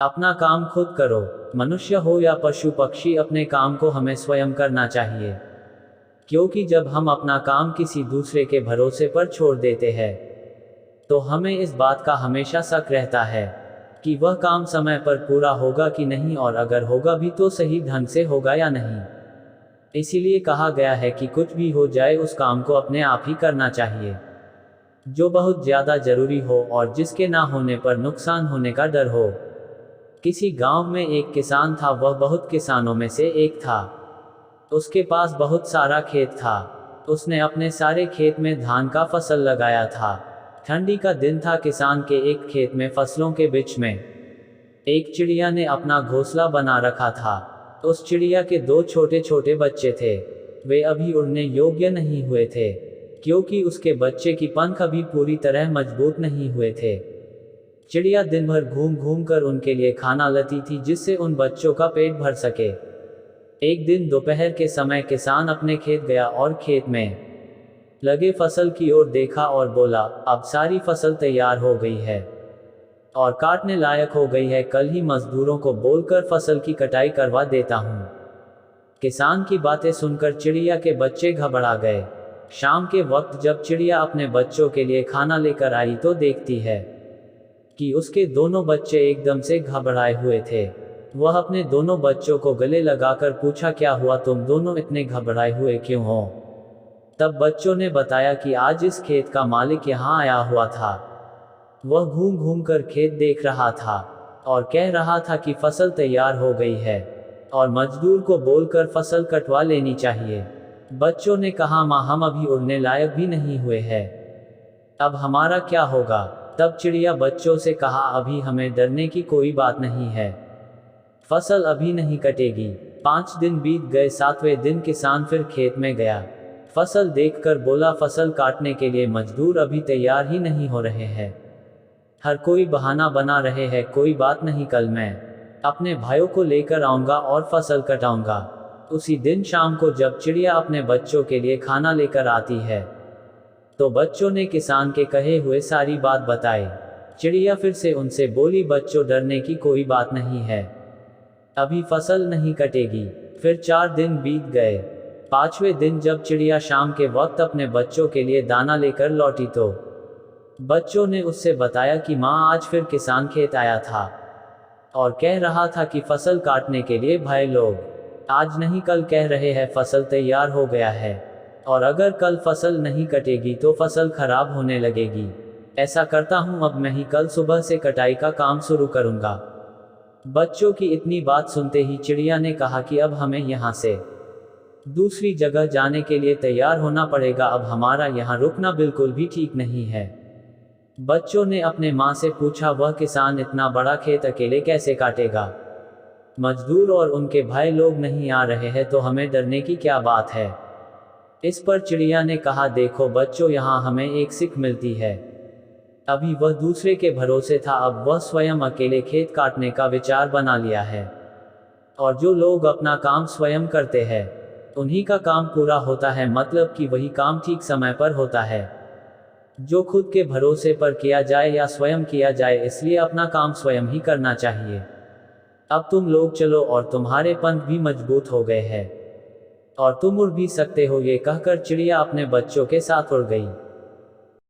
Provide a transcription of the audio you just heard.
अपना काम खुद करो। मनुष्य हो या पशु पक्षी, अपने काम को हमें स्वयं करना चाहिए। क्योंकि जब हम अपना काम किसी दूसरे के भरोसे पर छोड़ देते हैं तो हमें इस बात का हमेशा शक रहता है कि वह काम समय पर पूरा होगा कि नहीं, और अगर होगा भी तो सही ढंग से होगा या नहीं। इसीलिए कहा गया है कि कुछ भी हो जाए उस काम को अपने आप ही करना चाहिए जो बहुत ज्यादा जरूरी हो और जिसके ना होने पर नुकसान होने का डर हो। किसी गांव में एक किसान था, वह बहुत किसानों में से एक था। उसके पास बहुत सारा खेत था। उसने अपने सारे खेत में धान का फसल लगाया था। ठंडी का दिन था। किसान के एक खेत में फसलों के बीच में एक चिड़िया ने अपना घोंसला बना रखा था। उस चिड़िया के दो छोटे छोटे बच्चे थे। वे अभी उड़ने योग्य नहीं हुए थे क्योंकि उसके बच्चे की पंख अभी पूरी तरह मजबूत नहीं हुए थे। चिड़िया दिन भर घूम घूम कर उनके लिए खाना लाती थी जिससे उन बच्चों का पेट भर सके। एक दिन दोपहर के समय किसान अपने खेत गया और खेत में लगे फसल की ओर देखा और बोला, अब सारी फसल तैयार हो गई है और काटने लायक हो गई है। कल ही मजदूरों को बोलकर फसल की कटाई करवा देता हूँ। किसान की बातें सुनकर चिड़िया के बच्चे घबरा गए। शाम के वक्त जब चिड़िया अपने बच्चों के लिए खाना लेकर आई तो देखती है कि उसके दोनों बच्चे एकदम से घबराए हुए थे। वह अपने दोनों बच्चों को गले लगाकर पूछा, क्या हुआ, तुम दोनों इतने घबराए हुए क्यों हो? तब बच्चों ने बताया कि आज इस खेत का मालिक यहाँ आया हुआ था। वह घूम घूम कर खेत देख रहा था और कह रहा था कि फसल तैयार हो गई है और मजदूर को बोलकर फसल कटवा लेनी चाहिए। बच्चों ने कहा, माँ, हम अभी उड़ने लायक भी नहीं हुए हैं, अब हमारा क्या होगा? तब चिड़िया बच्चों से कहा, अभी हमें डरने की कोई बात नहीं है, फसल अभी नहीं कटेगी। 5 दिन बीत गए। 7वें दिन किसान फिर खेत में गया। फसल देखकर बोला, फसल काटने के लिए मजदूर अभी तैयार ही नहीं हो रहे हैं। हर कोई बहाना बना रहे हैं, कोई बात नहीं, कल मैं अपने भाइयों को लेकर आऊंगा और फसल कटाऊंगा। उसी दिन शाम को जब चिड़िया अपने बच्चों के लिए खाना लेकर आती है तो बच्चों ने किसान के कहे हुए सारी बात बताई। चिड़िया फिर से उनसे बोली, बच्चों, डरने की कोई बात नहीं है, अभी फसल नहीं कटेगी। फिर 4 दिन बीत गए। 5वें दिन जब चिड़िया शाम के वक्त अपने बच्चों के लिए दाना लेकर लौटी तो बच्चों ने उससे बताया कि माँ, आज फिर किसान खेत आया था और कह रहा था कि फसल काटने के लिए भाई लोग आज नहीं कल कह रहे हैं फसल तैयार हो गया है और अगर कल फसल नहीं कटेगी तो फसल खराब होने लगेगी। ऐसा करता हूँ, अब मैं ही कल सुबह से कटाई का काम शुरू करूँगा। बच्चों की इतनी बात सुनते ही चिड़िया ने कहा कि अब हमें यहाँ से दूसरी जगह जाने के लिए तैयार होना पड़ेगा, अब हमारा यहाँ रुकना बिल्कुल भी ठीक नहीं है। बच्चों ने अपने माँ से पूछा, वह किसान इतना बड़ा खेत अकेले कैसे काटेगा? मजदूर और उनके भाई लोग नहीं आ रहे हैं तो हमें डरने की क्या बात है? इस पर चिड़िया ने कहा, देखो बच्चों, यहाँ हमें एक सीख मिलती है। अभी वह दूसरे के भरोसे था, अब वह स्वयं अकेले खेत काटने का विचार बना लिया है। और जो लोग अपना काम स्वयं करते हैं उन्हीं का काम पूरा होता है, मतलब कि वही काम ठीक समय पर होता है जो खुद के भरोसे पर किया जाए या स्वयं किया जाए। इसलिए अपना काम स्वयं ही करना चाहिए। अब तुम लोग चलो और तुम्हारे पंख भी मजबूत हो गए हैं और तुम उड़ भी सकते हो। ये कहकर चिड़िया अपने बच्चों के साथ उड़ गई।